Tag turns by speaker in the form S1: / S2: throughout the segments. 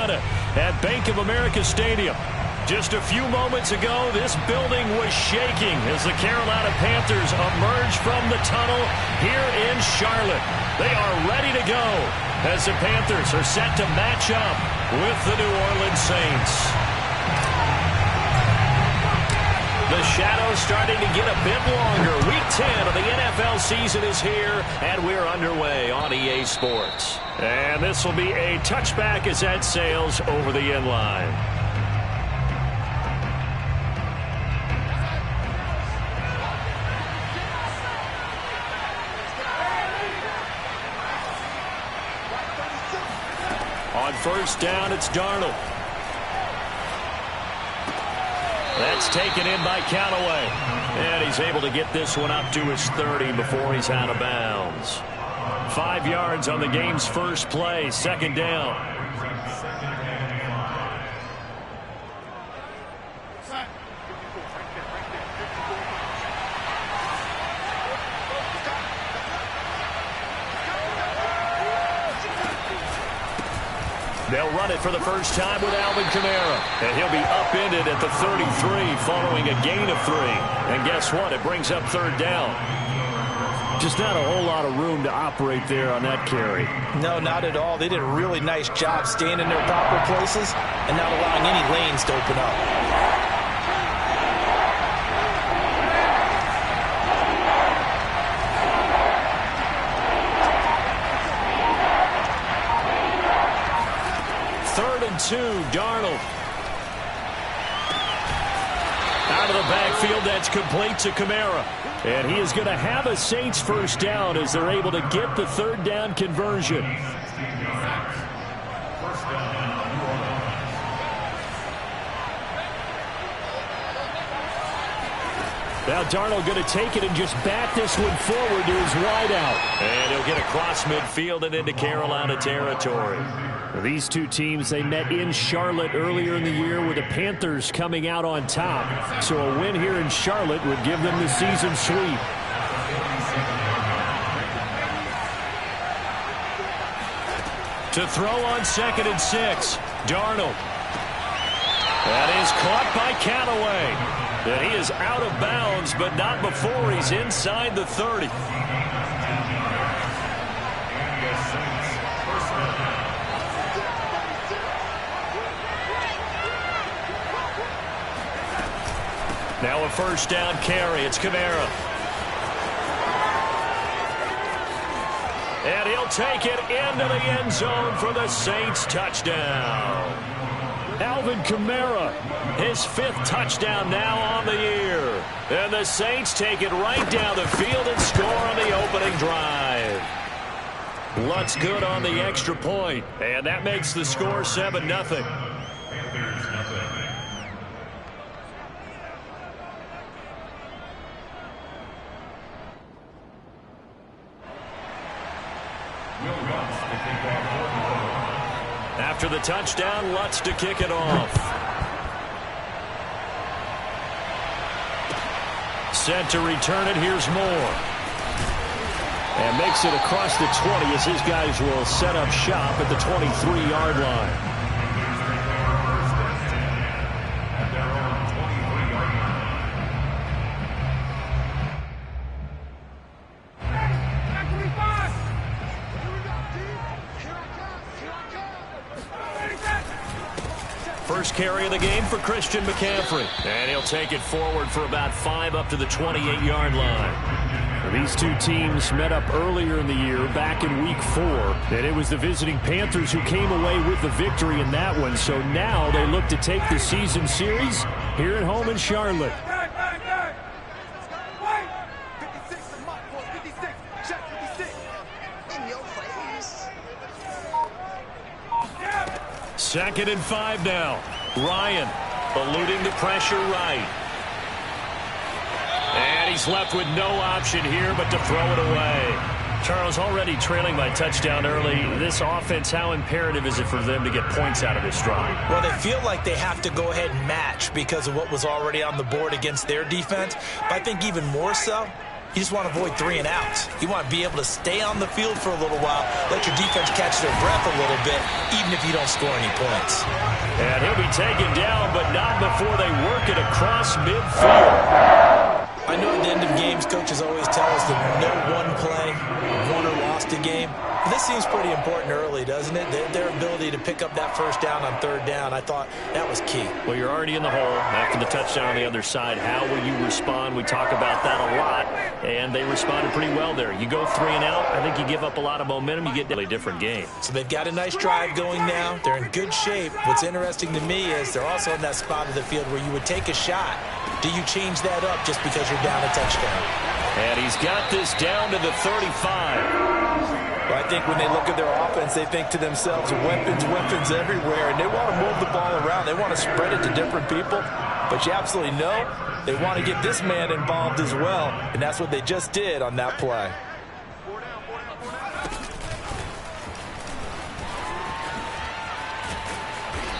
S1: Carolina at Bank of America Stadium. Just a few moments ago, this building was shaking as the Carolina Panthers emerged from the tunnel here in Charlotte. They are ready to go as the Panthers are set to match up with the New Orleans Saints. The shadow's starting to get a bit longer. Week 10 of the NFL season is here, and we're underway on EA Sports. And this will be a touchback as that sails over the end line. On first down, it's Darnold. That's taken in by Callaway. And he's able to get this one up to his 30 before he's out of bounds. 5 yards on the game's first play, second down. They'll run it for the first time with Alvin Kamara. And he'll be upended at the 33 following a gain of 3. And guess what? It brings up third down. Just not a whole lot of room to operate there on that carry.
S2: No, not at all. They did a really nice job staying in their proper places and not allowing any lanes to open up. Two, Darnold. Out of the backfield, that's complete to Kamara. And he is going to have a Saints first down as they're able to get the third down conversion. Now Darnold going to take it and just bat this one forward to his wideout. And he'll get across midfield and into Carolina territory. These two teams, they met in Charlotte earlier in the year with the Panthers coming out on top. So a win here in Charlotte would give them the season sweep. To throw on 2nd and 6, Darnold. That is caught by Callaway. And he is out of bounds, but not before he's inside the 30. Now a first down carry. It's Kamara. And he'll take it into the end zone for the Saints touchdown. Alvin Kamara, his 5th touchdown now on the year. And the Saints take it right down the field and score on the opening drive. Lutz good on the extra point. And that makes the score 7-0. After the touchdown, Lutz to kick it off. Set to return it. Here's Moore. And makes it across the 20 as his guys will set up shop at the 23-yard line. First carry of the game for Christian McCaffrey. And he'll take it forward for about 5 up to the 28-yard line. These two teams met up earlier in the year, back in Week 4. And it was the visiting Panthers who came away with the victory in that one. So now they look to take the season series here at home in Charlotte. Second and 5 now. Ryan eluding the pressure right. And he's left with no option here but to throw it away. Charles, already trailing by touchdown early. This offense, how imperative is it for them to get points out of this drive? Well, they feel like they have to go ahead and match because of what was already on the board against their defense. But I think even more so,
S3: You just want to avoid 3 and outs. You want to be able to stay on the field for a little while, let your defense catch their breath a little bit, even if you don't score any points.
S1: And he'll be taken down, but not before they work it across midfield.
S3: I know at the end of games, coaches always tell us that no one play won or lost a game. But this seems pretty important early, doesn't it? Their ability to pick up that first down on 3rd down, I thought that was key.
S1: Well, you're already in the hole after the touchdown on the other side. How will you respond? We talk about that a lot, and they responded pretty well there. You go 3 and out, I think you give up a lot of momentum. You get a different game.
S3: So they've got a nice drive going now. They're in good shape. What's interesting to me is they're also in that spot of the field where you would take a shot. Do you change that up just because you're down a touchdown?
S1: And he's got this down to the 35.
S4: Well, I think when they look at their offense, they think to themselves, weapons, weapons everywhere, and they want to move the ball around. They want to spread it to different people, but you absolutely know they want to get this man involved as well, and that's what they just did on that play.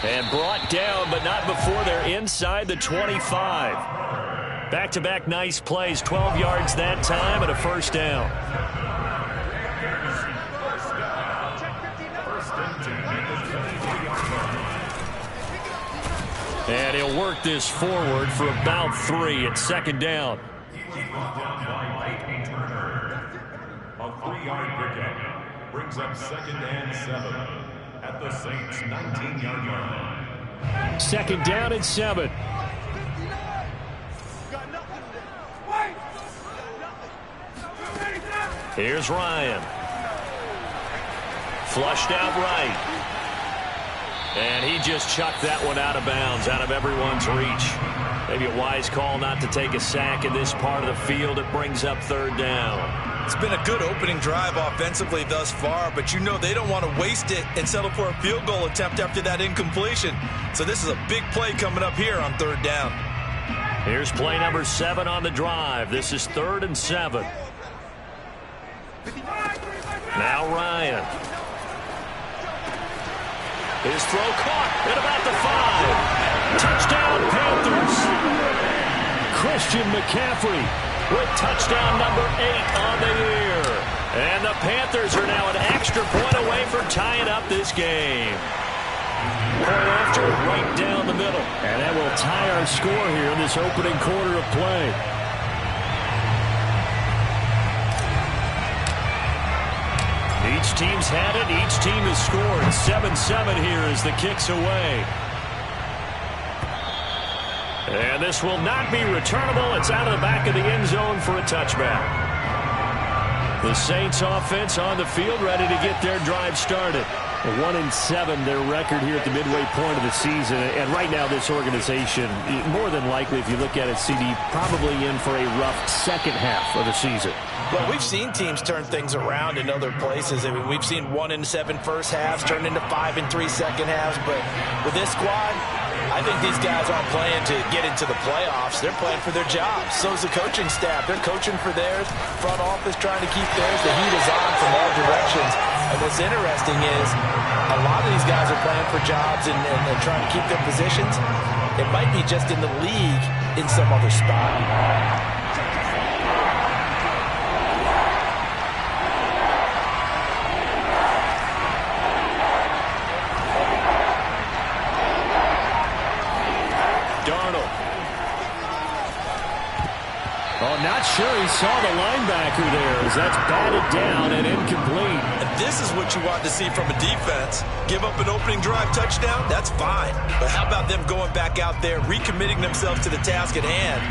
S1: And brought down, but not before they're inside the 25. Back-to-back nice plays, 12 yards that time and a first down. And he'll work this forward for about 3 at 2nd down.
S5: A 3-yard pickup brings up 2nd and 7 at the Saints' 19-yard line.
S1: 2nd down and 7. Here's Ryan. Flushed out right. And he just chucked that one out of bounds, out of everyone's reach. Maybe a wise call not to take a sack in this part of the field. It brings up 3rd down.
S4: It's been a good opening drive offensively thus far, but you know they don't want to waste it and settle for a field goal attempt after that incompletion. So this is a big play coming up here on 3rd down.
S1: Here's play number 7 on the drive. This is 3rd and 7. Now Ryan. His throw caught at about the 5. Touchdown, Panthers. Christian McCaffrey with touchdown number 8 on the year. And the Panthers are now an extra point away from tying up this game. Point after, right down the middle. And that will tie our score here in this opening quarter of play. Each team's had it. Each team has scored. 7-7 here as the kick's away. And this will not be returnable. It's out of the back of the end zone for a touchback. The Saints offense on the field ready to get their drive started. 1-7 their record here at the midway point of the season. And right now this organization, more than likely if you look at it, CD, probably in for a rough second half of the season.
S3: Well, we've seen teams turn things around in other places. I mean, we've seen 1-7 first halves turn into 5-3 second halves. But with this squad, I think these guys aren't playing to get into the playoffs. They're playing for their jobs. So is the coaching staff. They're coaching for theirs. Front office trying to keep theirs. The heat is on from all directions. And what's interesting is a lot of these guys are playing for jobs and trying to keep their positions. It might be just in the league in some other spot.
S1: Not sure he saw the linebacker there as that's batted down and incomplete.
S4: And this is what you want to see from a defense. Give up an opening drive touchdown, that's fine. But how about them going back out there, recommitting themselves to the task at hand,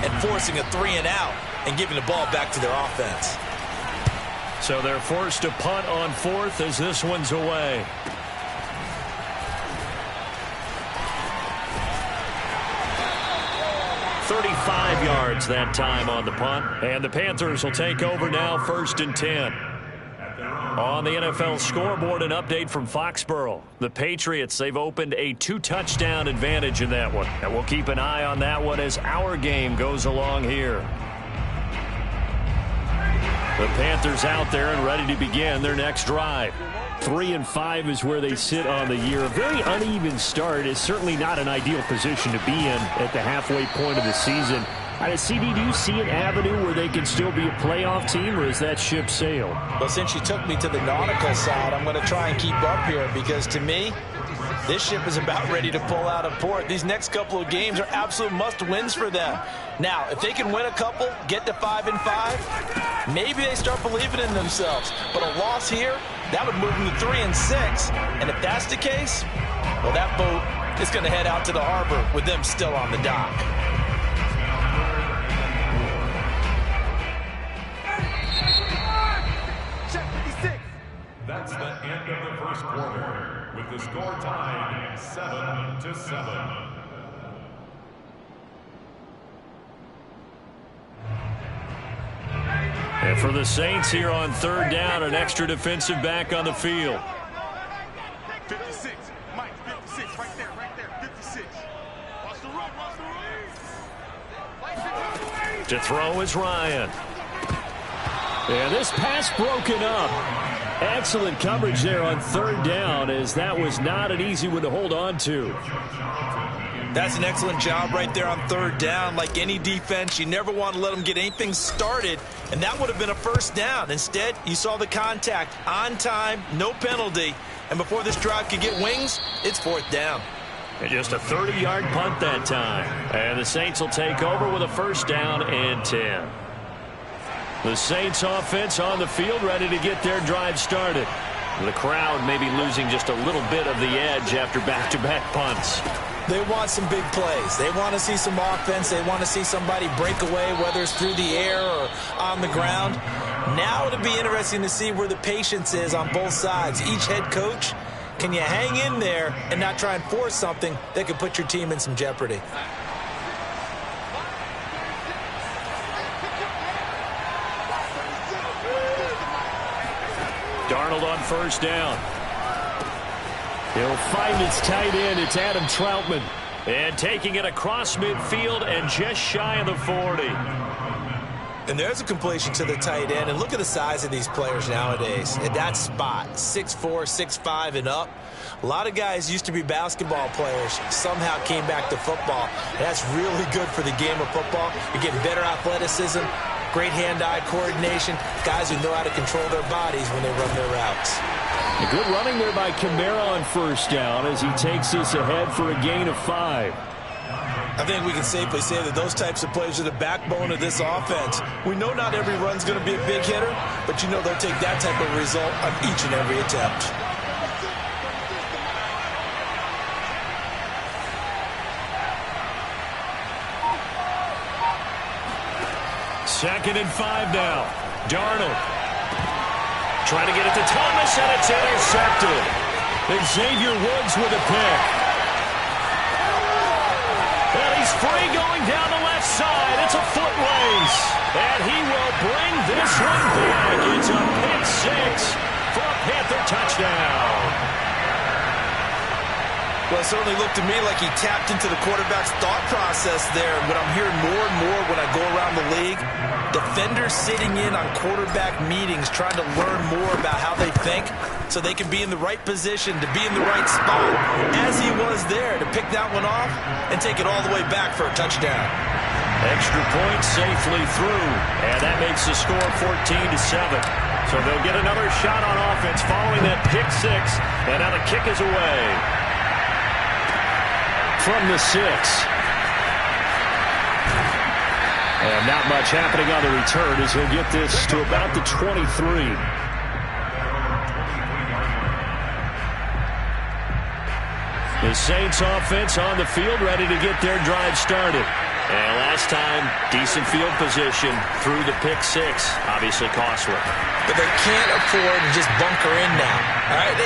S4: and forcing a 3 and out and giving the ball back to their offense.
S1: So they're forced to punt on 4th as this one's away. Yards that time on the punt. And the Panthers will take over now 1st and 10. On the NFL scoreboard, an update from Foxborough. The Patriots, they've opened a 2-touchdown advantage in that one. And we'll keep an eye on that one as our game goes along here. The Panthers out there and ready to begin their next drive. 3-5 is where they sit on the year. A very uneven start is certainly not an ideal position to be in at the halfway point of the season. CD, do you see an avenue where they can still be a playoff team, or is that ship sailed?
S3: Well, since you took me to the nautical side, I'm going to try and keep up here because, to me, this ship is about ready to pull out of port. These next couple of games are absolute must-wins for them. Now, if they can win a couple, get to 5-5, maybe they start believing in themselves. But a loss here, that would move them to 3-6. And if that's the case, well, that boat is going to head out to the harbor with them still on the dock.
S5: That's the end of the first quarter, with the score tied 7-7.
S1: And for the Saints here on third down, an extra defensive back on the field.
S6: 56, Mike, 56, right there, 56. Watch the run,
S1: To throw is Ryan. And this pass broken up. Excellent coverage there on third down, as that was not an easy one to hold on to.
S3: That's an excellent job right there on third down. Like any defense, you never want to let them get anything started, and that would have been a first down. Instead, you saw the contact on time, no penalty, and before this drive could get wings, it's fourth down.
S1: And just a 30-yard punt that time. And the Saints will take over with a first down and 10. The Saints offense on the field, ready to get their drive started. The crowd maybe losing just a little bit of the edge after back-to-back punts.
S3: They want some big plays. They want to see some offense. They want to see somebody break away, whether it's through the air or on the ground. Now it'll be interesting to see where the patience is on both sides. Each head coach, can you hang in there and not try and force something that could put your team in some jeopardy?
S1: Darnold on first down. He'll find its tight end. It's Adam Troutman. And taking it across midfield and just shy of the 40.
S3: And there's a completion to the tight end. And look at the size of these players nowadays. At that spot, 6'4", 6'5", and up. A lot of guys used to be basketball players, somehow came back to football. And that's really good for the game of football. You're getting better athleticism, great hand-eye coordination, guys who know how to control their bodies when they run their routes.
S1: A good running there by Kamara on first down as he takes us ahead for a gain of 5.
S3: I think we can safely say that those types of plays are the backbone of this offense. We know not every run's going to be a big hitter, but you know they'll take that type of result on each and every attempt.
S1: Second and 5 now. Darnold trying to get it to Thomas, and it's intercepted. Xavier Woods with a pick. And he's free going down the left side. It's a foot race. And he will bring this one back. It's a pick six for a Panther touchdown.
S3: Well, it certainly looked to me like he tapped into the quarterback's thought process there. What I'm hearing more and more when I go around the league, defenders sitting in on quarterback meetings trying to learn more about how they think so they can be in the right position to be in the right spot, as he was there to pick that one off and take it all the way back for a touchdown.
S1: Extra point safely through, and that makes the score 14-7. So they'll get another shot on offense following that pick six, and now the kick is away. From the 6. And not much happening on the return as he'll get this to about the 23. The Saints offense on the field ready to get their drive started. And last time, decent field position through the pick six. Obviously costly.
S3: But they can't afford to just bunker in now. All right?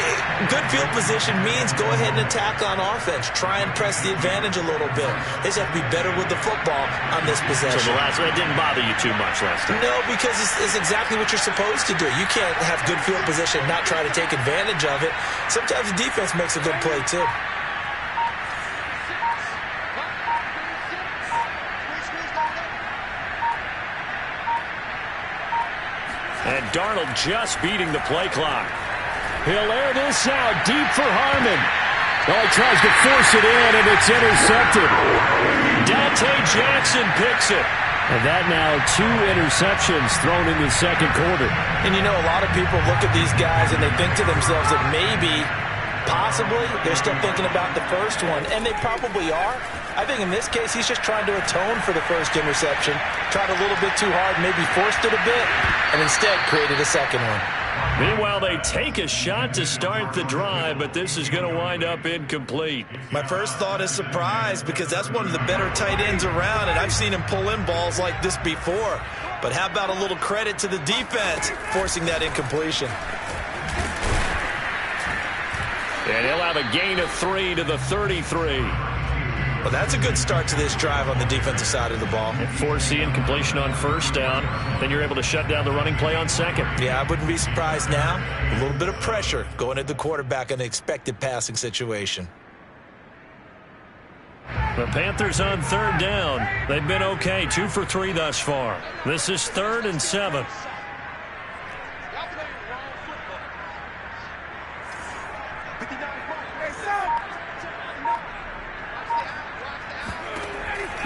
S3: Good field position means go ahead and attack on offense. Try and press the advantage a little bit. They just have to be better with the football on this possession.
S1: So it didn't bother you too much last time?
S3: No, because it's exactly what you're supposed to do. You can't have good field position and not try to take advantage of it. Sometimes the defense makes a good play, too.
S1: And Darnold just beating the play clock. He'll air this out deep for Harmon. Well, he tries to force it in, and it's intercepted. Dante Jackson picks it. And that now 2 interceptions thrown in the second quarter.
S3: And you know, a lot of people look at these guys and they think to themselves that maybe, possibly, they're still thinking about the first one. And they probably are. I think in this case, he's just trying to atone for the first interception. Tried a little bit too hard, maybe forced it a bit, and instead created a second one.
S1: Meanwhile, they take a shot to start the drive, but this is going to wind up incomplete.
S4: My first thought is surprise, because that's one of the better tight ends around, and I've seen him pull in balls like this before. But how about a little credit to the defense forcing that incompletion?
S1: And he'll have a gain of 3 to the 33.
S4: Well, that's a good start to this drive on the defensive side of the ball.
S1: And force the incompletion on first down. Then you're able to shut down the running play on second.
S4: Yeah, I wouldn't be surprised now. A little bit of pressure going at the quarterback in an expected passing situation.
S1: The Panthers on third down. They've been okay, 2 for 3 thus far. This is 3rd and 7.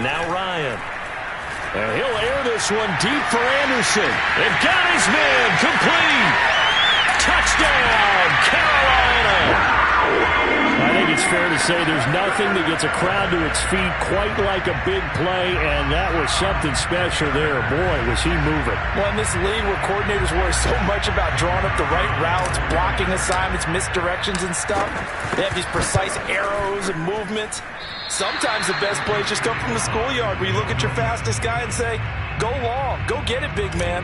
S1: Now Ryan. And he'll air this one deep for Anderson. And got his man complete. Touchdown, Carolina. I think it's fair to say there's nothing that gets a crowd to its feet quite like a big play, and that was something special there. Boy, was he moving.
S3: Well, in this league where coordinators worry so much about drawing up the right routes, blocking assignments, misdirections and stuff, they have these precise arrows and movements. Sometimes the best plays just come from the schoolyard where you look at your fastest guy and say, go long, go get it, big man.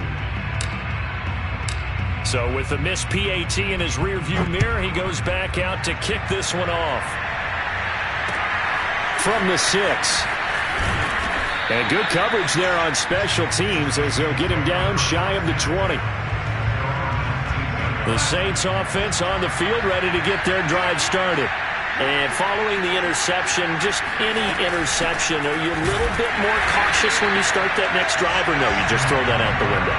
S1: So with the missed PAT in his rearview mirror, he goes back out to kick this one off. From the 6. And good coverage there on special teams as they'll get him down shy of the 20. The Saints offense on the field ready to get their drive started. And following the interception, just any interception, are you a little bit more cautious when you start that next drive, or no, you just throw that out the window?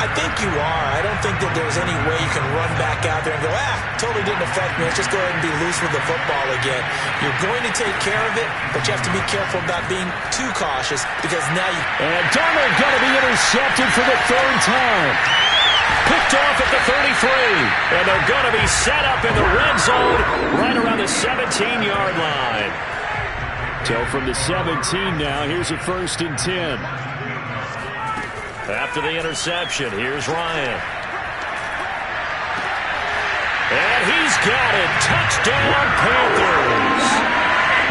S3: I think you are. I don't think that there's any way you can run back out there and go, totally didn't affect me. Let's just go ahead and be loose with the football again. You're going to take care of it, but you have to be careful about being too cautious because now you...
S1: And Darnold going to be intercepted for the 3rd time. Picked off at the 33. And they're going to be set up in the red zone right around the 17-yard line. So from the 17 now, here's a 1st and 10. After the interception, here's Ryan. And he's got it. Touchdown, Panthers.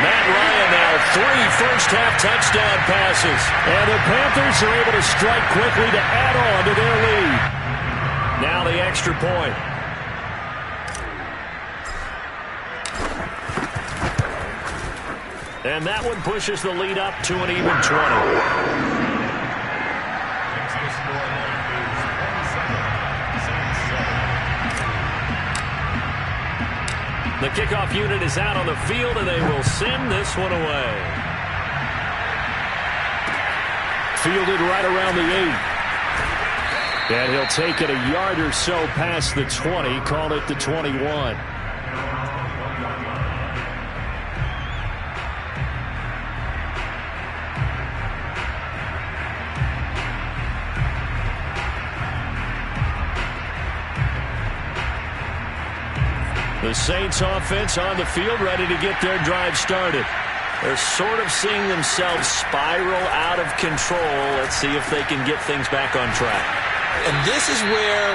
S1: Matt Ryan now 3 first-half touchdown passes. And the Panthers are able to strike quickly to add on to their lead. Now the extra point. And that one pushes the lead up to an even 20. The kickoff unit is out on the field, and they will send this one away. Fielded right around the 8. And he'll take it a yard or so past the 20, call it the 21. The Saints offense on the field ready to get their drive started. They're sort of seeing themselves spiral out of control. Let's see if they can get things back on track.
S3: And this is where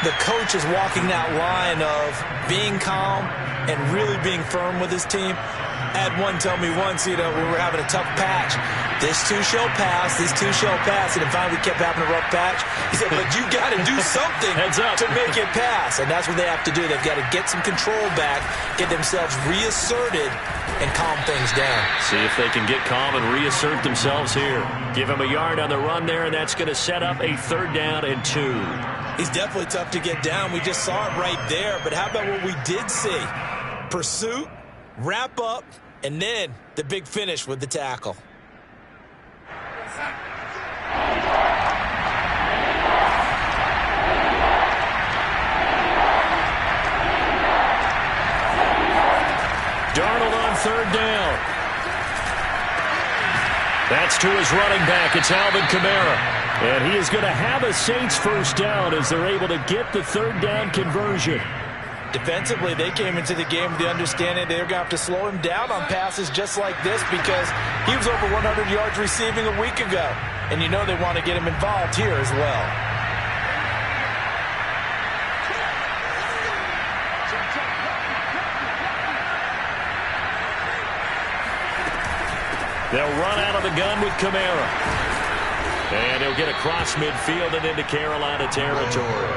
S3: the coach is walking that line of being calm and really being firm with his team. I had one tell me once, we were having a tough patch. This too shall pass, this too shall pass. And then finally we kept having a rough patch. He said, but you got to do something to make it pass. And that's what they have to do. They've got to get some control back, get themselves reasserted, and calm things down.
S1: See if they can get calm and reassert themselves here. Give him a yard on the run there, and that's going to set up a 3rd down and 2.
S3: He's definitely tough to get down. We just saw it right there. But how about what we did see? Pursuit, wrap up, and then the big finish with the tackle.
S1: Darnold on third down. That's to his running back. It's Alvin Kamara. And he is going to have a Saints first down as they're able to get the third down conversion.
S3: Defensively, they came into the game with the understanding they're going to have to slow him down on passes just like this because he was over 100 yards receiving a week ago. And you know they want to get him involved here as well.
S1: They'll run out of the gun with Kamara. And he'll get across midfield and into Carolina territory.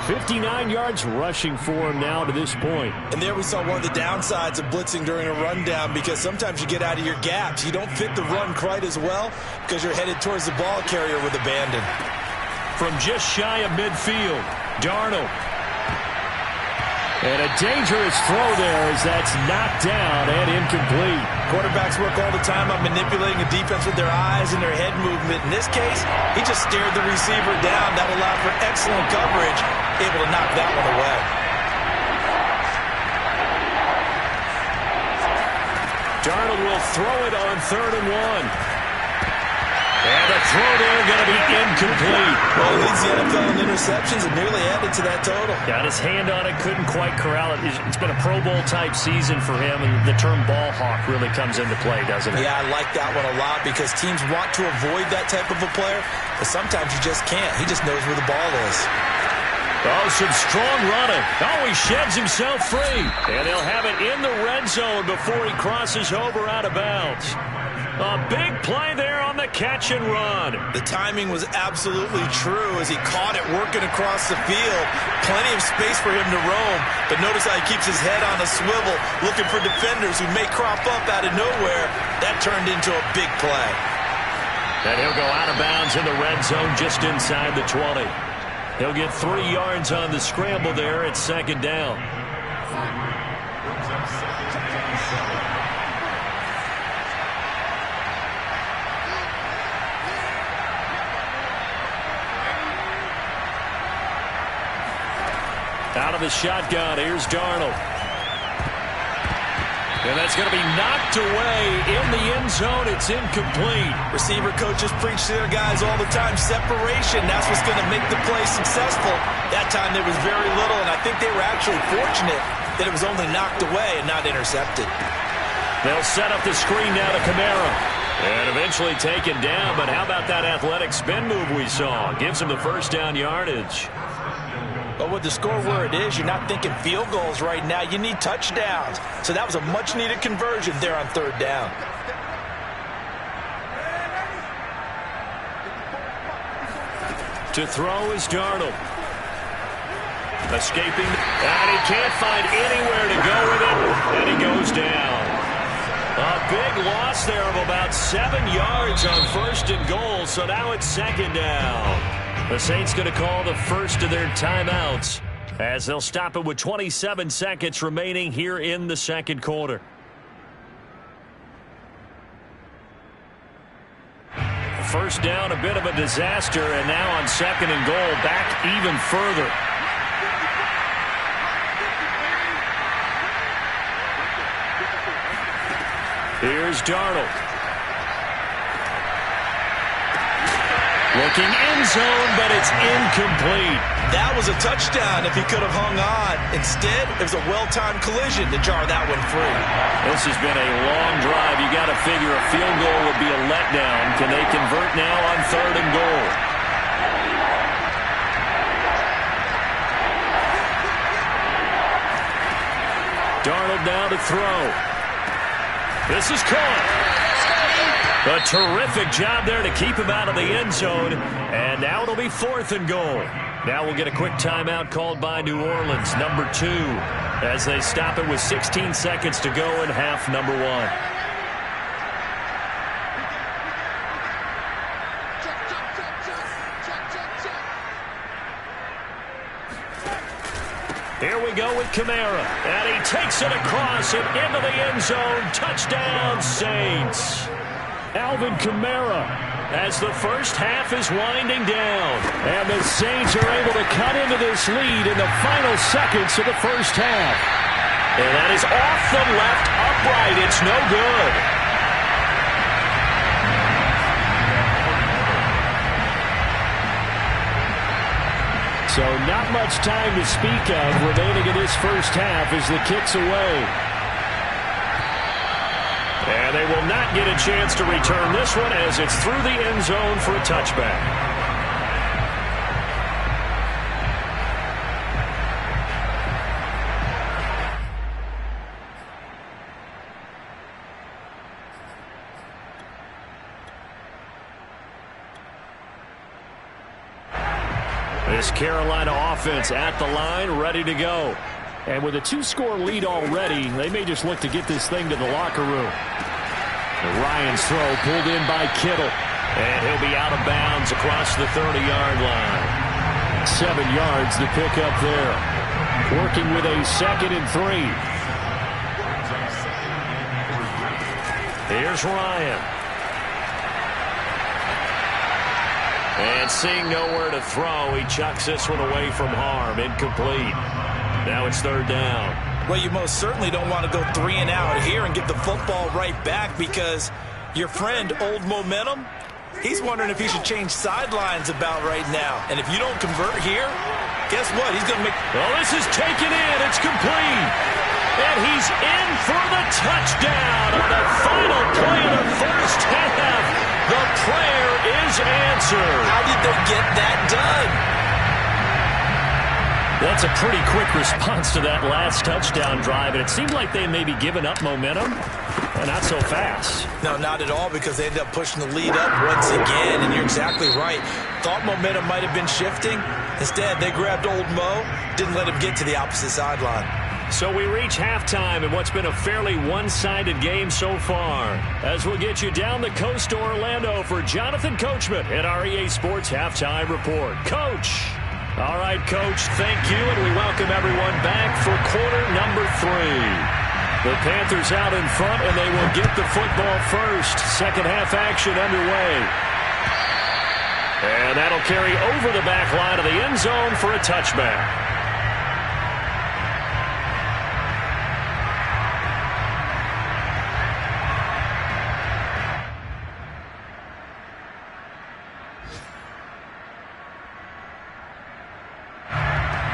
S1: 59 yards rushing for him now to this point.
S3: And there we saw one of the downsides of blitzing during a rundown because sometimes you get out of your gaps. You don't fit the run quite as well because you're headed towards the ball carrier with abandon.
S1: From just shy of midfield, Darnold. And a dangerous throw there as that's knocked down and incomplete.
S3: Quarterbacks work all the time on manipulating a defense with their eyes and their head movement. In this case, he just stared the receiver down. That allowed for excellent coverage, able to knock that one away.
S1: Darnold will throw it on 3rd and 1. And the throw there going to be incomplete.
S3: Well, he leads the NFL in interceptions and nearly added to that total.
S1: Got his hand on it, couldn't quite corral it. It's been a Pro Bowl-type season for him, and the term ball hawk really comes into play, doesn't it?
S3: Yeah, I like that one a lot because teams want to avoid that type of a player, but sometimes you just can't. He just knows where the ball is.
S1: Oh, some strong running. Oh, he sheds himself free. And he'll have it in the red zone before he crosses over out of bounds. A big play there on the catch and run.
S3: The timing was absolutely true as he caught it working across the field. Plenty of space for him to roam, but notice how he keeps his head on a swivel, looking for defenders who may crop up out of nowhere. That turned into a big play.
S1: And he'll go out of bounds in the red zone just inside the 20. He'll get 3 yards on the scramble there at 2nd down. Out of the shotgun, here's Darnold. And that's going to be knocked away in the end zone. It's incomplete.
S3: Receiver coaches preach to their guys all the time. Separation, that's what's going to make the play successful. That time there was very little, and I think they were actually fortunate that it was only knocked away and not intercepted.
S1: They'll set up the screen now to Kamara. And eventually taken down, but how about that athletic spin move we saw? Gives him the first down yardage.
S3: But with the score where it is, you're not thinking field goals right now. You need touchdowns. So that was a much-needed conversion there on 3rd down.
S1: To throw is Darnold. Escaping. And he can't find anywhere to go with it. And he goes down. A big loss there of about 7 yards on 1st and goal. So now it's 2nd down. The Saints going to call the first of their timeouts as they'll stop it with 27 seconds remaining here in the 2nd quarter. First down, a bit of a disaster, and now on 2nd and goal, back even further. Here's Darnold. Looking in zone, but it's incomplete.
S3: That was a touchdown if he could have hung on. Instead, it was a well-timed collision to jar that one free.
S1: This has been a long drive. You got to figure a field goal would be a letdown. Can they convert now on 3rd and goal? Darnold now to throw. This is caught. A terrific job there to keep him out of the end zone. And now it'll be 4th and goal. Now we'll get a quick timeout called by New Orleans, number 2, as they stop it with 16 seconds to go in half number 1. Here we go with Kamara. And he takes it across and into the end zone. Touchdown, Saints. Alvin Kamara as the first half is winding down. And the Saints are able to cut into this lead in the final seconds of the first half.
S2: And that is off the left upright. It's no good. So not much time to speak of remaining in this first half as the kick's away. And they will not get a chance to return this one as it's through the end zone for a touchback. This Carolina offense at the line, ready to go. And with a 2-score lead already, they may just look to get this thing to the locker room. Ryan's throw pulled in by Kittle. And he'll be out of bounds across the 30-yard line. 7 yards to pick up there. Working with a 2nd and 3. Here's Ryan. And seeing nowhere to throw, he chucks this one away from harm. Incomplete. Now it's 3rd down.
S3: Well, you most certainly don't want to go 3 and out here and get the football right back because your friend, Old Momentum, he's wondering if he should change sidelines about right now. And if you don't convert here, guess what? He's going to make...
S2: Well, this is taken in. It's complete. And he's in for the touchdown on the final play of the first half. The prayer is answered.
S3: How did they get that done?
S2: That's a pretty quick response to that last touchdown drive, and it seemed like they may be giving up momentum, but not so fast.
S3: No, not at all, because they ended up pushing the lead up once again, and you're exactly right. Thought momentum might have been shifting. Instead, they grabbed Old Mo, didn't let him get to the opposite sideline.
S2: So we reach halftime in what's been a fairly one-sided game so far. As we'll get you down the coast to Orlando for Jonathan Coachman at our EA Sports Halftime Report. Coach. All right, Coach, thank you, and we welcome everyone back for quarter number 3. The Panthers out in front, and they will get the football first. Second half action underway. And that'll carry over the back line of the end zone for a touchback.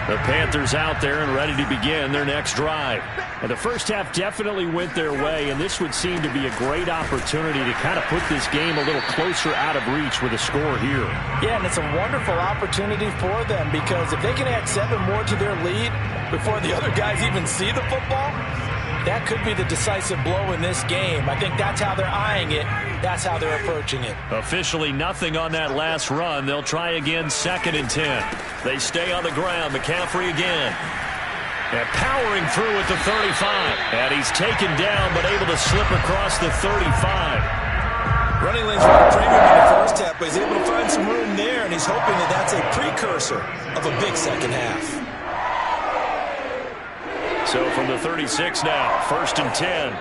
S2: The Panthers out there and ready to begin their next drive. And the first half definitely went their way, and this would seem to be a great opportunity to kind of put this game a little closer out of reach with a score here.
S3: Yeah, and it's a wonderful opportunity for them because if they can add 7 more to their lead before the other guys even see the football, that could be the decisive blow in this game. I think that's how they're eyeing it. That's how they're approaching it.
S2: Officially nothing on that last run. They'll try again, 2nd and 10. They stay on the ground. McCaffrey again. And powering through at the 35. And he's taken down but able to slip across the 35.
S3: Running lanes were a premium in the first half, but he's able to find some room there, and he's hoping that that's a precursor of a big second half.
S2: So from the 36 now, 1st and 10.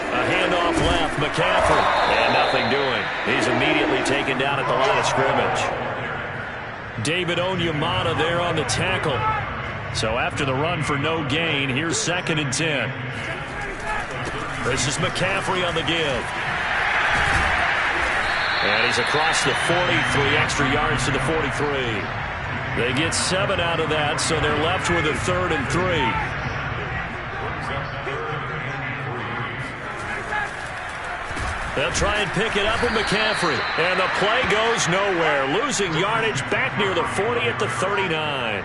S2: A handoff left, McCaffrey. And nothing doing. He's immediately taken down at the line of scrimmage. David Onyemata there on the tackle. So after the run for no gain, here's 2nd and 10. This is McCaffrey on the give. And he's across the 40, 3 extra yards to the 43. They get 7 out of that, so they're left with a 3rd and 3. They'll try and pick it up with McCaffrey. And the play goes nowhere. Losing yardage back near the 40 at the 39.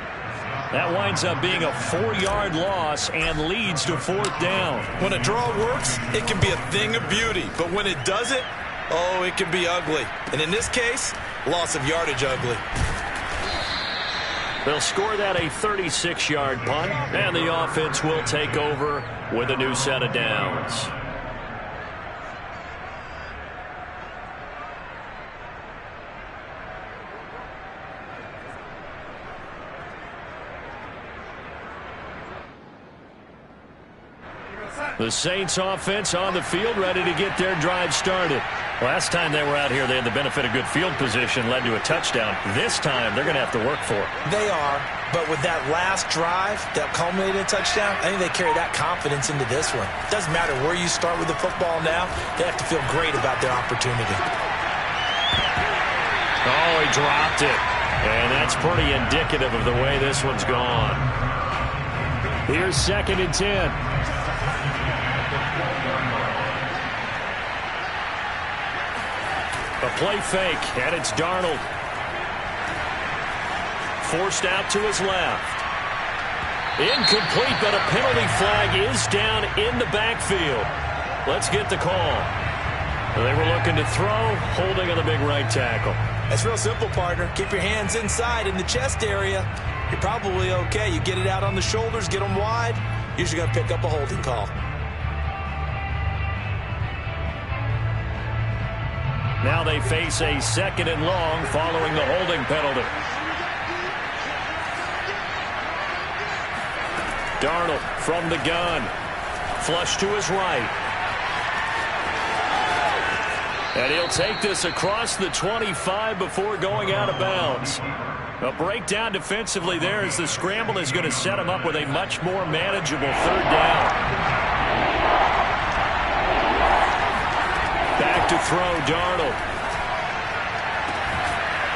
S2: That winds up being a 4-yard loss and leads to 4th down.
S3: When a draw works, it can be a thing of beauty. But when it doesn't, oh, it can be ugly. And in this case, loss of yardage ugly.
S2: They'll score that a 36-yard punt, and the offense will take over with a new set of downs. The Saints offense on the field ready to get their drive started.
S1: Last time they were out here, they had the benefit of good field position, led to a touchdown. This time, they're going to have to work for it.
S3: They are, but with that last drive that culminated in a touchdown, I think they carry that confidence into this one. Doesn't matter where you start with the football now, they have to feel great about their opportunity.
S1: Oh, he dropped it. And that's pretty indicative of the way this one's gone. Here's 2nd and 10. A play fake, and it's Darnold. Forced out to his left. Incomplete, but a penalty flag is down in the backfield. Let's get the call. They were looking to throw, holding on the big right tackle.
S3: That's real simple, partner. Keep your hands inside in the chest area. You're probably okay. You get it out on the shoulders, get them wide. Usually going to pick up a holding call.
S1: Now they face a 2nd and long following the holding penalty. Darnold from the gun. Flush to his right. And he'll take this across the 25 before going out of bounds. A breakdown defensively there as the scramble is going to set him up with a much more manageable 3rd down. Back to throw, Darnold.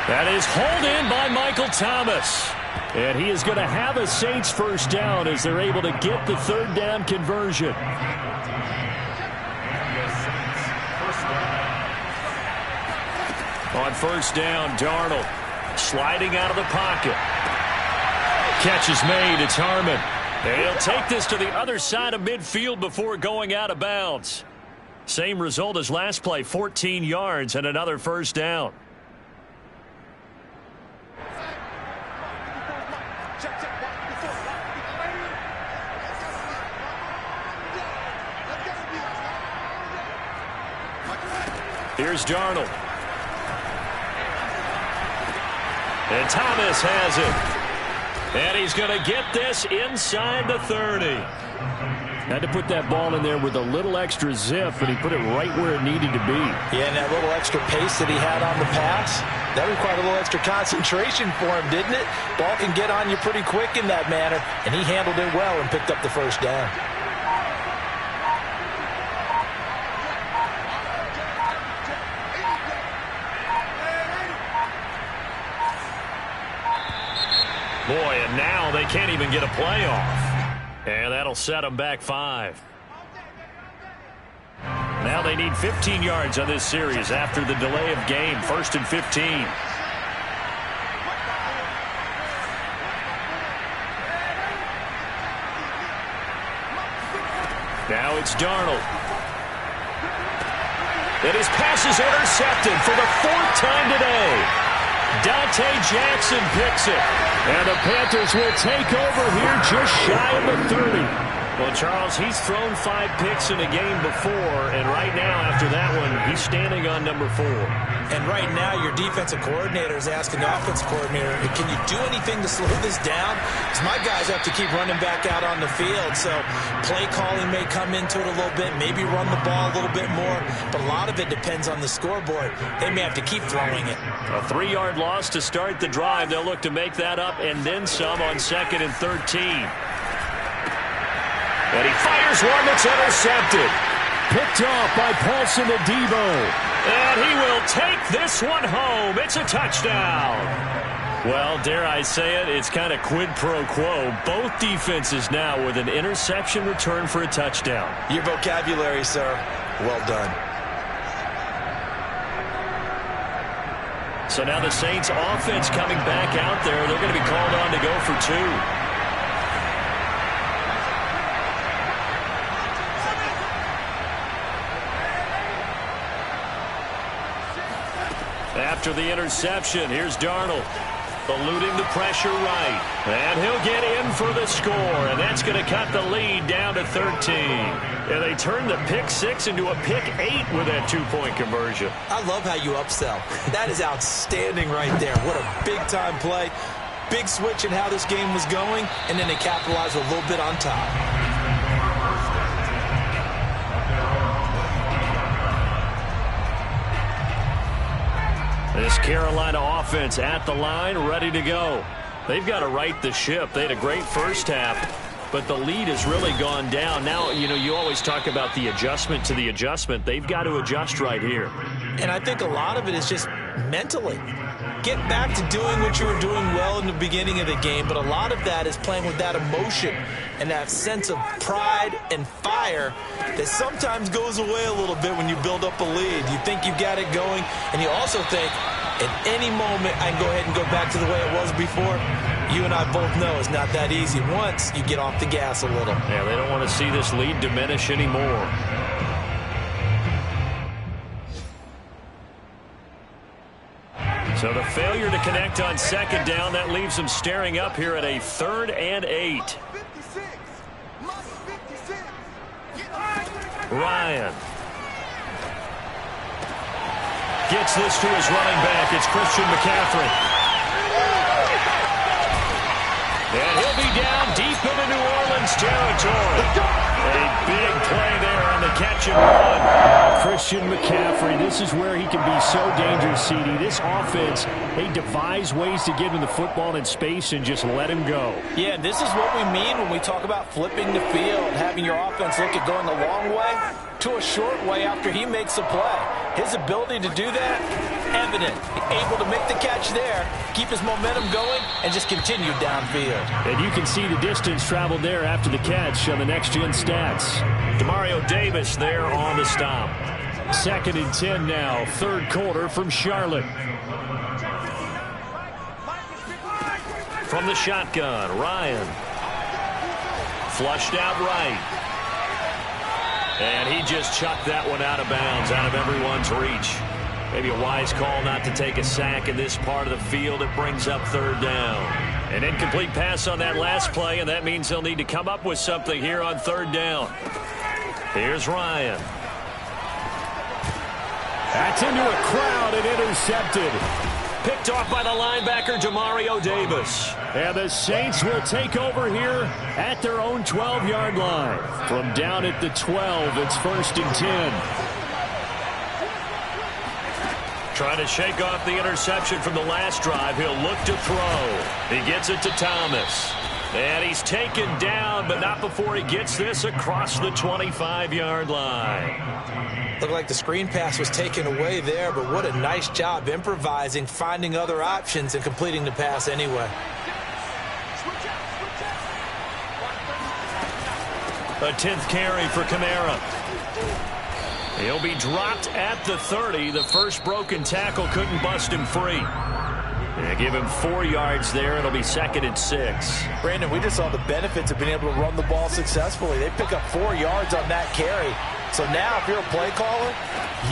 S1: That is hauled in by Michael Thomas. And he is going to have a Saints 1st down as they're able to get the 3rd down conversion. On 1st down, Darnold sliding out of the pocket. Catch is made. It's Harmon. And he'll take this to the other side of midfield before going out of bounds. Same result as last play, 14 yards and another 1st down. Here's Darnold. And Thomas has it. And he's going to get this inside the 30. Had to put that ball in there with a little extra zip, and he put it right where it needed to be.
S3: Yeah, and that little extra pace that he had on the pass, that required a little extra concentration for him, didn't it? Ball can get on you pretty quick in that manner, and he handled it well and picked up the 1st down.
S1: Boy, and now they can't even get a play off. And that'll set them back 5. Now they need 15 yards on this series after the delay of game. 1st and 15. Now it's Darnold. And his pass is intercepted for the 4th time today. Dante Jackson picks it. And the Panthers will take over here just shy of the 30. Well, Charles, he's thrown 5 picks in a game before, and right now, after that one, he's standing on number 4.
S3: And right now, your defensive coordinator is asking the offensive coordinator, can you do anything to slow this down? Because my guys have to keep running back out on the field, so play calling may come into it a little bit, maybe run the ball a little bit more, but a lot of it depends on the scoreboard. They may have to keep throwing it.
S1: A 3-yard loss to start the drive. They'll look to make that up and then some on 2nd and 13. And he fires one that's intercepted. Picked off by Paulson Adebo. And he will take this one home. It's a touchdown. Well, dare I say it, it's kind of quid pro quo. Both defenses now with an interception return for a touchdown.
S3: Your vocabulary, sir. Well done.
S1: So now the Saints offense coming back out there. They're going to be called on to go for 2. After the interception, here's Darnold. Eluding the pressure right. And he'll get in for the score. And that's going to cut the lead down to 13. And they turn the pick 6 into a pick 8 with that 2-point conversion.
S3: I love how you upsell. That is outstanding right there. What a big-time play. Big switch in how this game was going. And then they capitalized a little bit on top.
S1: This Carolina offense at the line, ready to go. They've got to right the ship. They had a great first half, but the lead has really gone down. Now, you always talk about the adjustment to the adjustment. They've got to adjust right here.
S3: And I think a lot of it is just mentally. Get back to doing what you were doing well in the beginning of the game, but a lot of that is playing with that emotion and that sense of pride and fire that sometimes goes away a little bit when you build up a lead. You think you've got it going, and you also think, at any moment, I can go ahead and go back to the way it was before. You and I both know it's not that easy once you get off the gas a little.
S1: Yeah, they don't want to see this lead diminish anymore. So the failure to connect on second down, that leaves them staring up here at a 3rd and 8. Ryan gets this to his running back. It's Christian McCaffrey. And he'll be down deep into New Orleans territory. A big play there on the catch and run.
S2: Christian McCaffrey, this is where he can be so dangerous, CD. This offense, they devise ways to get him the football in space and just let him go.
S3: Yeah, this is what we mean when we talk about flipping the field, having your offense look at going a long way to a short way after he makes a play. His ability to do that, evident. Able to make the catch there, keep his momentum going, and just continue downfield.
S2: And you can see the distance traveled there after the catch on the next-gen stats.
S1: Demario Davis there on the stop.
S2: 2nd and 10 now, 3rd quarter from Charlotte.
S1: From the shotgun, Ryan. Flushed out right. And he just chucked that one out of bounds, out of everyone's reach. Maybe a wise call not to take a sack in this part of the field. It brings up 3rd down. An incomplete pass on that last play, and that means they'll need to come up with something here on 3rd down. Here's Ryan.
S2: That's into a crowd and intercepted.
S1: Picked off by the linebacker, Demario Davis.
S2: And the Saints will take over here at their own 12-yard line. From down at the 12, it's 1st and 10.
S1: Trying to shake off the interception from the last drive. He'll look to throw. He gets it to Thomas. And he's taken down, but not before he gets this across the 25-yard line.
S3: Looked like the screen pass was taken away there, but what a nice job improvising, finding other options, and completing the pass anyway.
S1: A 10th carry for Kamara. He'll be dropped at the 30. The first broken tackle couldn't bust him free. And give him 4 yards there. It'll be 2nd and 6.
S3: Brandon, we just saw the benefits of being able to run the ball successfully. They pick up 4 yards on that carry. So now if you're a play caller,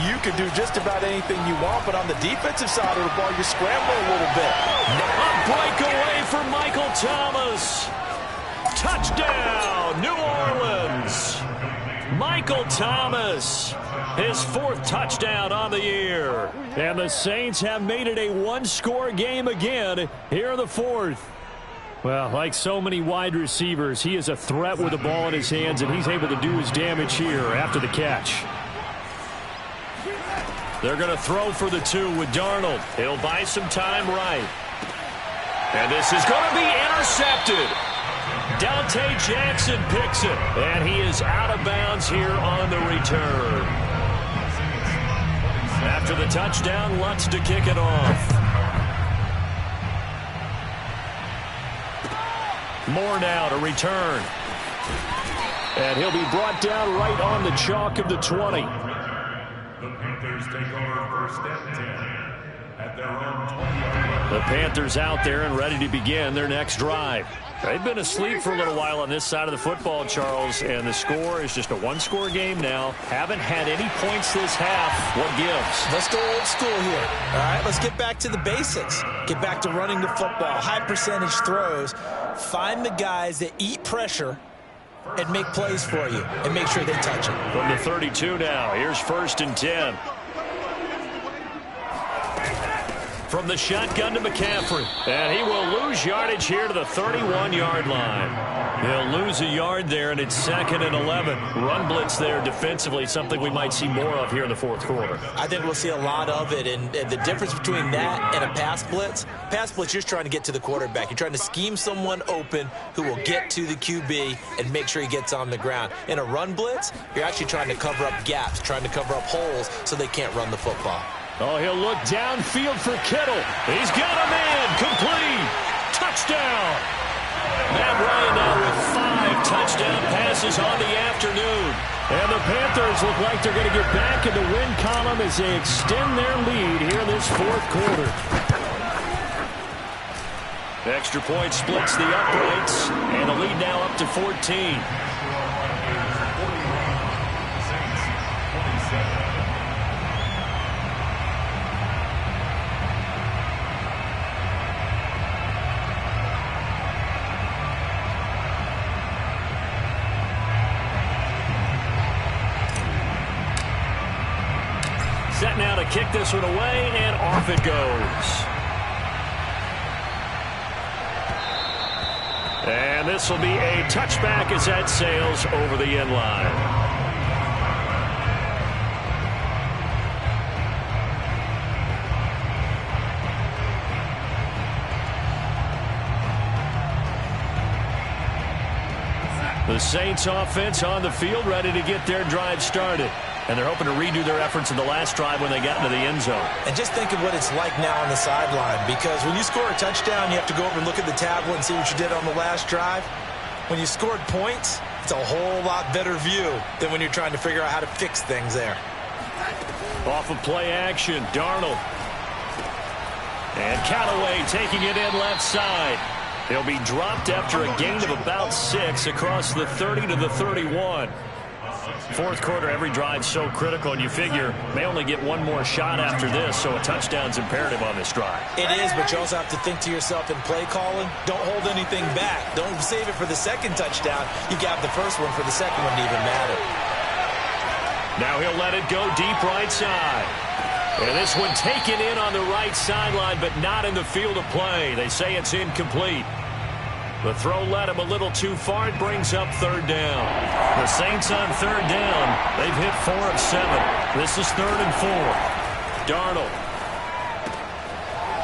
S3: you can do just about anything you want. But on the defensive side of the ball, you scramble a little bit.
S1: A breakaway for Michael Thomas. Touchdown, New Orleans. Michael Thomas, his 4th touchdown on the year.
S2: And the Saints have made it a one-score game again here in the 4th. Well, like so many wide receivers, he is a threat with the ball in his hands, and he's able to do his damage here after the catch.
S1: They're going to throw for the 2 with Darnold. He'll buy some time right. And this is going to be intercepted. Dante Jackson picks it, and he is out of bounds here on the return. After the touchdown, Lutz to kick it off. Moore now to return.
S2: And he'll be brought down right on the chalk of the 20.
S5: The Panthers take over 1st and 10 at their own 20-yard line.
S1: The Panthers out there and ready to begin their next drive. They've been asleep for a little while on this side of the football, Charles, and the score is just a one-score game now. Haven't had any points this half. What gives?
S3: Let's go old school here. All right, let's get back to the basics. Get back to running the football, high percentage throws. Find the guys that eat pressure and make plays for you and make sure they touch it.
S1: From the 32 now, here's 1st and 10. From the shotgun to McCaffrey. And he will lose yardage here to the 31-yard line. They'll lose a yard there, and it's 2nd and 11. Run blitz there defensively, something we might see more of here in the fourth quarter.
S3: I think we'll see a lot of it, and the difference between that and a pass blitz, you're just trying to get to the quarterback. You're trying to scheme someone open who will get to the QB and make sure he gets on the ground. In a run blitz, you're actually trying to cover up gaps, trying to cover up holes so they can't run the football.
S1: Oh, he'll look downfield for Kittle. He's got a man. Complete. Touchdown. Matt Ryan now with 5 touchdown passes on the afternoon. And the Panthers look like they're going to get back in the win column as they extend their lead here in this fourth quarter. Extra point splits the uprights, and the lead now up to 14. Set now to kick this one away, and off it goes. And this will be a touchback as that sails over the end line. The Saints offense on the field, ready to get their drive started. And they're hoping to redo their efforts in the last drive when they got into the end zone.
S3: And just think of what it's like now on the sideline, because when you score a touchdown, you have to go over and look at the tablet and see what you did on the last drive. When you scored points, it's a whole lot better view than when you're trying to figure out how to fix things there.
S1: Off of play action, Darnold. And Callaway taking it in left side. He'll be dropped after a gain of about 6 across the 30 to the 31. Fourth quarter, every drive so critical, and you figure may only get one more shot after this, so a touchdown's imperative on this drive.
S3: It is, but you also have to think to yourself in play calling, don't hold anything back. Don't save it for the second touchdown. You got the first one for the second one to even matter.
S1: Now he'll let it go deep right side. And this one taken in on the right sideline, but not in the field of play. They say it's incomplete. The throw led him a little too far. It brings up 3rd down. The Saints on 3rd down. They've hit 4 of 7. This is 3rd and 4. Darnold.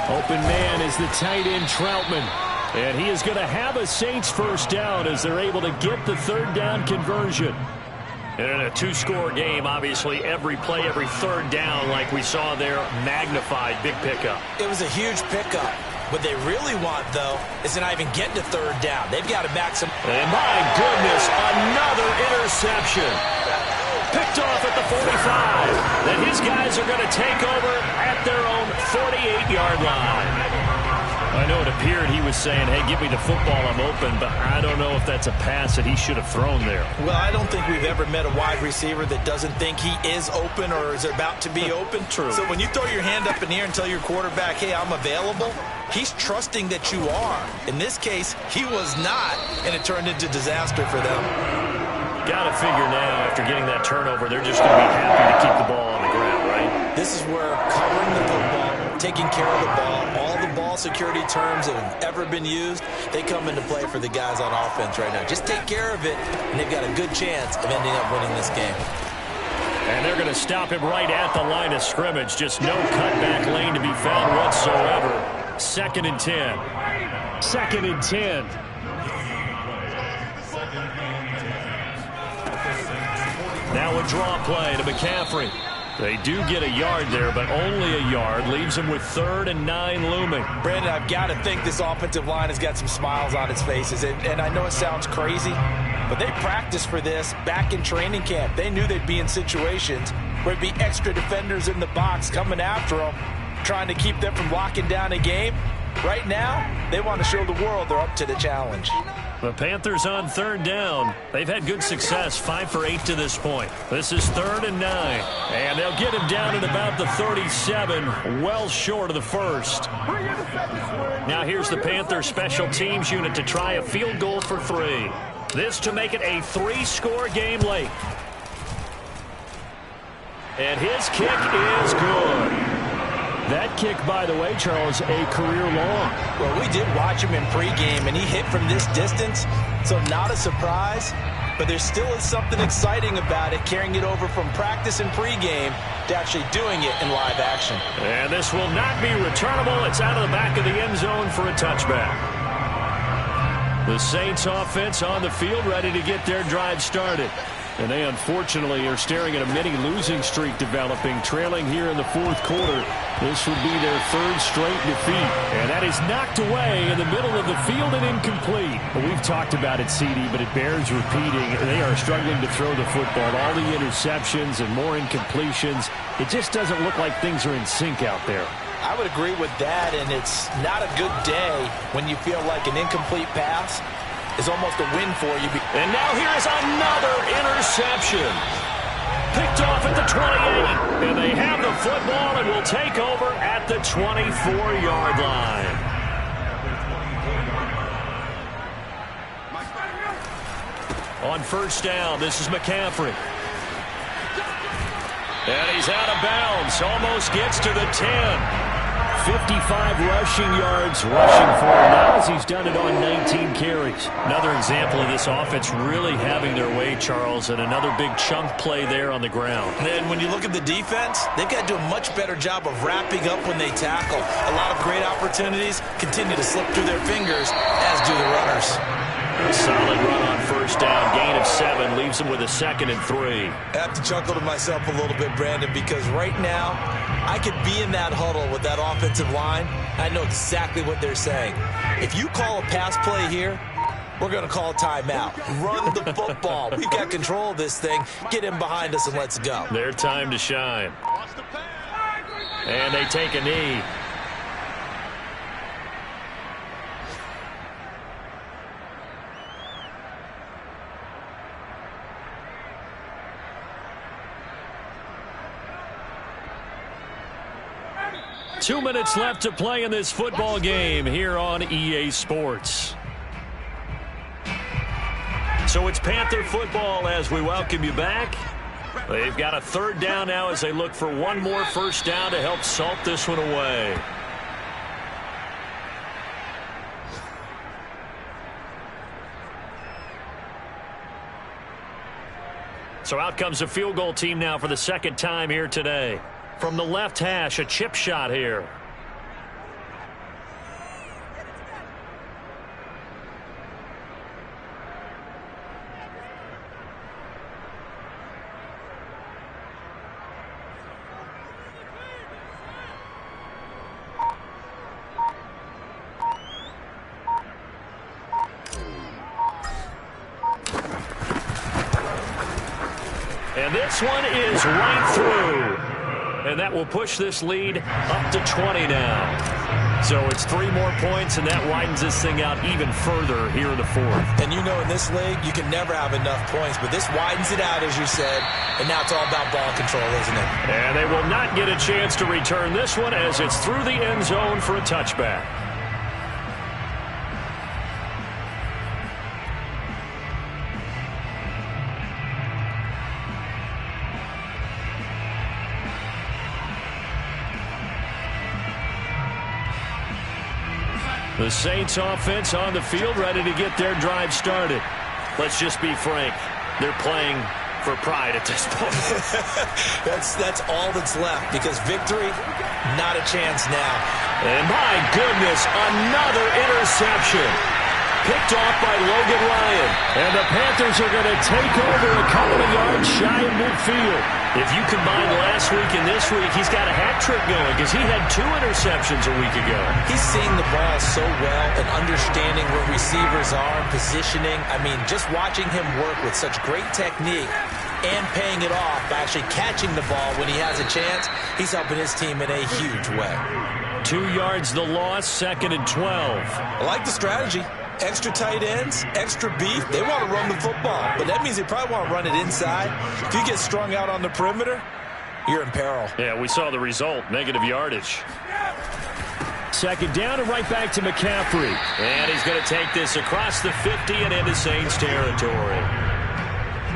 S1: Open man is the tight end Troutman. And he is going to have a Saints first down as they're able to get the 3rd down conversion. And in a 2-score game, obviously, every play, every 3rd down, like we saw there, magnified. Big pickup.
S3: It was a huge pickup. What they really want, though, is to not even get to 3rd down. They've got to back some.
S1: And my goodness, another interception. Picked off at the 45. Then his guys are going to take over at their own 48-yard line. I know it appeared he was saying, hey, give me the football, I'm open, but I don't know if that's a pass that he should have thrown there.
S3: Well, I don't think we've ever met a wide receiver that doesn't think he is open or is about to be open.
S1: True.
S3: So when you throw your hand up in the air and tell your quarterback, hey, I'm available, he's trusting that you are. In this case, he was not, and it turned into disaster for them.
S1: Got to figure now, after getting that turnover, they're just going to be happy to keep the ball on the ground, right?
S3: This is where covering the football, taking care of the ball, all the ball security terms that have ever been used, they come into play for the guys on offense right now. Just take care of it, and they've got a good chance of ending up winning this game.
S1: And they're going to stop him right at the line of scrimmage. Just no cutback lane to be found whatsoever. 2nd and 10. 2nd and 10. Now a draw play to McCaffrey. They do get a yard there, but only a yard. Leaves them with 3rd and 9 looming.
S3: Brandon, I've got to think this offensive line has got some smiles on its faces. And I know it sounds crazy, but they practiced for this back in training camp. They knew they'd be in situations where it'd be extra defenders in the box coming after them, trying to keep them from locking down a game. Right now, they want to show the world they're up to the challenge.
S1: The Panthers on 3rd down. They've had good success, 5 for 8 to this point. This is 3rd and 9. And they'll get him down at about the 37, well short of the first. Now here's the Panthers special teams unit to try a field goal for 3. This to make it a 3-score game late. And his kick is good. That kick, by the way, Charles, a career long.
S3: Well, we did watch him in pregame, and he hit from this distance, so not a surprise. But there still is something exciting about it, carrying it over from practice and pregame to actually doing it in live action.
S1: And this will not be returnable. It's out of the back of the end zone for a touchback. The Saints offense on the field, ready to get their drive started. And they unfortunately are staring at a mini losing streak developing, trailing here in the fourth quarter. This would be their third straight defeat. And that is knocked away in the middle of the field and incomplete. Well, we've talked about it, CD, but it bears repeating. They are struggling to throw the football. All the interceptions and more incompletions. It just doesn't look like things are in sync out there.
S3: I would agree with that, and it's not a good day when you feel like an incomplete pass is almost a win for you.
S1: And now here is another interception. Picked off at the 28. And they have the football and will take over at the 24-yard line. On first down, this is McCaffrey. And he's out of bounds. Almost gets to the 10. 55 rushing yards rushing for him now as he's done it on 19 carries. Another example of this offense really having their way, Charles, and another big chunk play there on the ground.
S3: And then when you look at the defense, they've got to do a much better job of wrapping up when they tackle. A lot of great opportunities continue to slip through their fingers, as do the runners.
S1: A solid run on first down. Gain of 7 leaves him with a 2nd and 3.
S3: I have to chuckle to myself a little bit, Brandon, because right now I could be in that huddle with that offensive line. I know exactly what they're saying. If you call a pass play here, we're going to call a timeout. Run the football. We've got control of this thing. Get him behind us and let's go.
S1: Their time to shine. And they take a knee. Two minutes left to play in this football game here on EA Sports. So it's Panther football as we welcome you back. They've got a third down now as they look for one more first down to help salt this one away. So out comes the field goal team now for the second time here today. From the left hash, a chip shot here. And this one is right through. And that will push this lead up to 20 now. So it's 3 more points, and that widens this thing out even further here in the fourth.
S3: And you know in this league, you can never have enough points, but this widens it out, as you said, and now it's all about ball control, isn't it?
S1: And they will not get a chance to return this one as it's through the end zone for a touchback. The Saints offense on the field ready to get their drive started. Let's just be frank. They're playing for pride at this point.
S3: that's all that's left because victory, not a chance now.
S1: And my goodness, another interception. Picked off by Logan Ryan. And the Panthers are going to take over a couple of yards shy of midfield. If you combine last week and this week, he's got a hat trick going because he had 2 interceptions a week ago.
S3: He's seeing the ball so well and understanding where receivers are and positioning. I mean, just watching him work with such great technique and paying it off by actually catching the ball when he has a chance, he's helping his team in a huge way. 2
S1: yards the loss, 2nd and 12.
S3: I like the strategy. Extra tight ends, extra beef. They want to run the football, but that means they probably want to run it inside. If you get strung out on the perimeter, you're in peril.
S1: Yeah, we saw the result, negative yardage. 2nd down and right back to McCaffrey. And he's going to take this across the 50 and into Saints territory.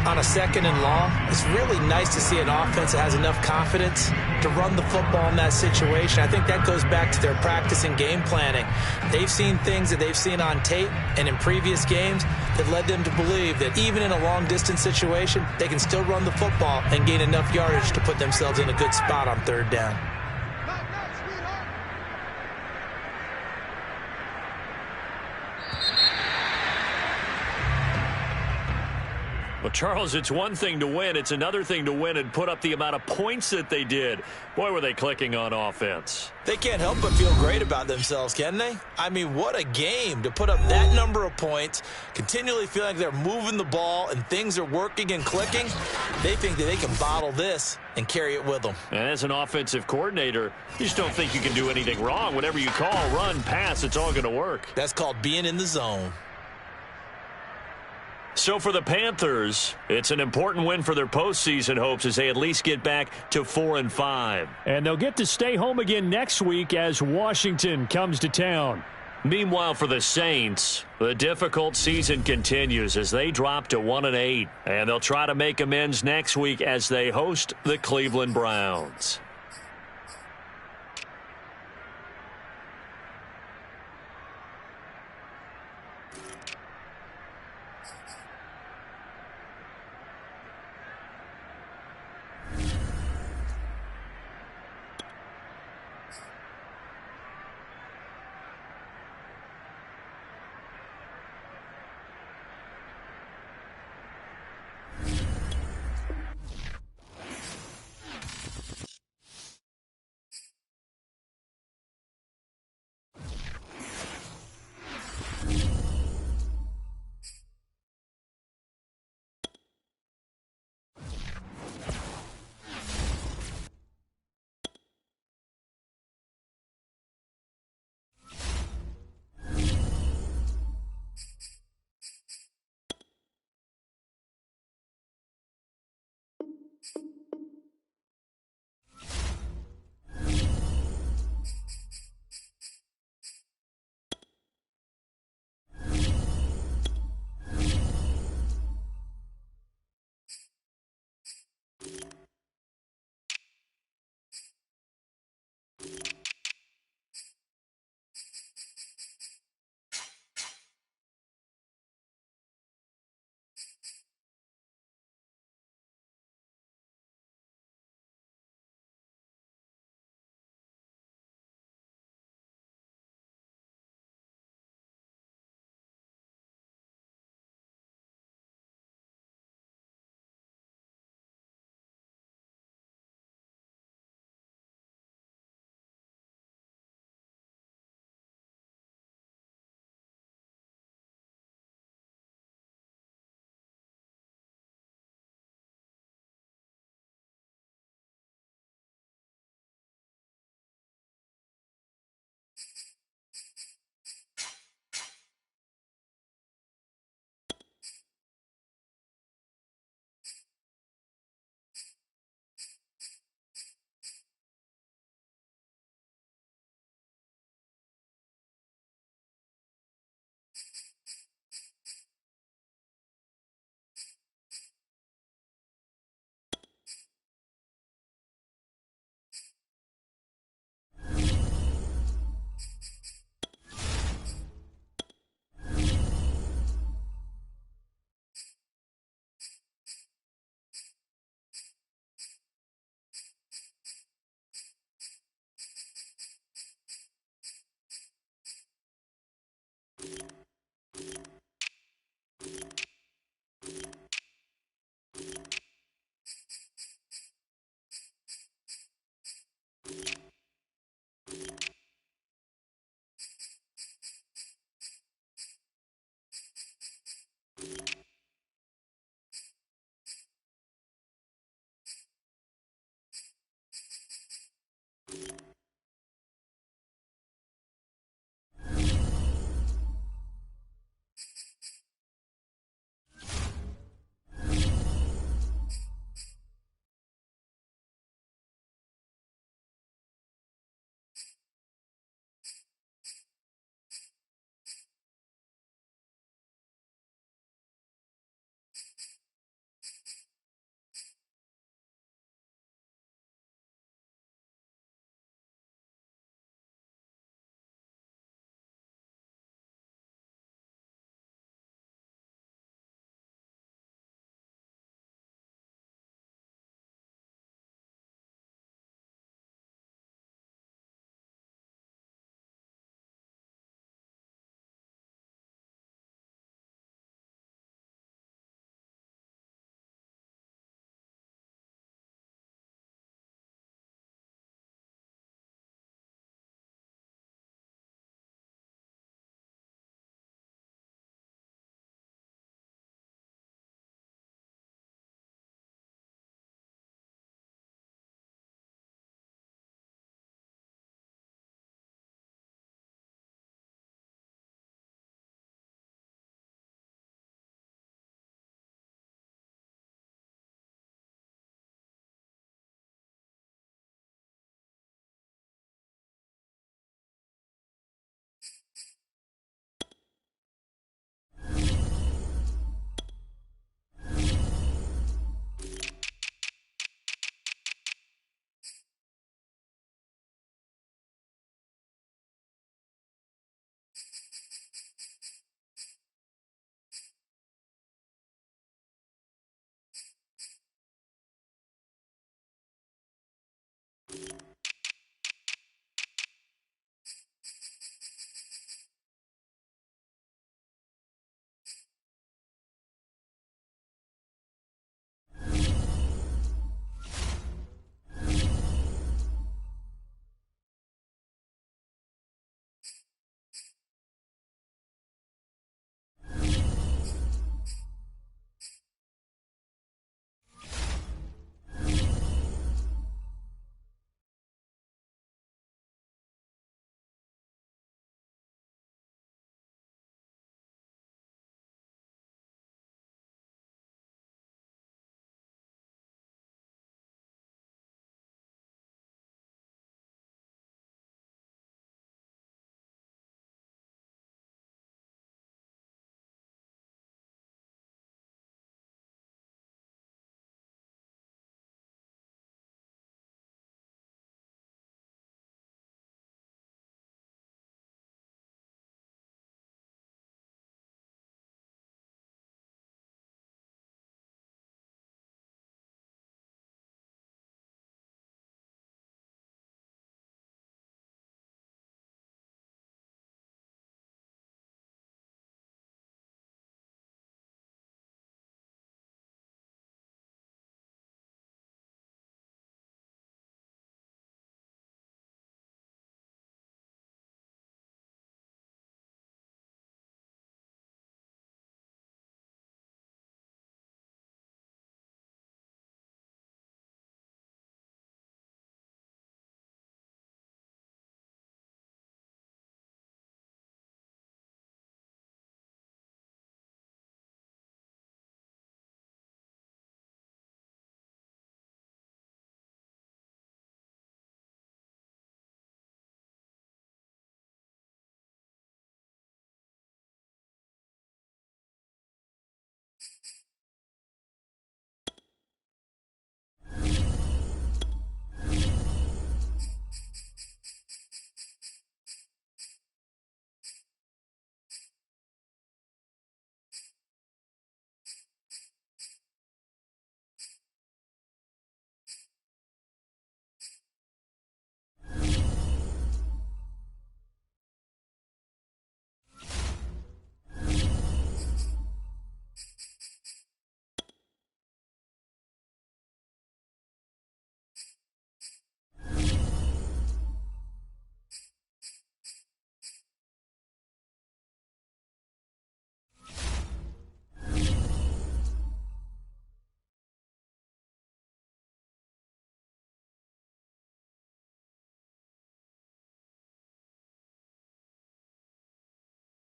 S3: on a second and long, it's really nice to see an offense that has enough confidence to run the football in that situation. I think that goes back to their practice and game planning. They've seen things that they've seen on tape and in previous games that led them to believe that even in a long-distance situation, they can still run the football and gain enough yardage to put themselves in a good spot on third down.
S1: Well, Charles, it's one thing to win. It's another thing to win and put up the amount of points that they did. Boy, were they clicking on offense.
S3: They can't help but feel great about themselves, can they? I mean, what a game to put up that number of points, continually feeling like they're moving the ball and things are working and clicking. They think that they can bottle this and carry it with them.
S1: And as an offensive coordinator, you just don't think you can do anything wrong. Whatever you call, run, pass, it's all going to work.
S3: That's called being in the zone.
S1: So for the Panthers, it's an important win for their postseason hopes as they at least get back to 4-5.
S2: And they'll get to stay home again next week as Washington comes to town.
S1: Meanwhile, for the Saints, the difficult season continues as they drop to 1-8. And they'll try to make amends next week as they host the Cleveland Browns.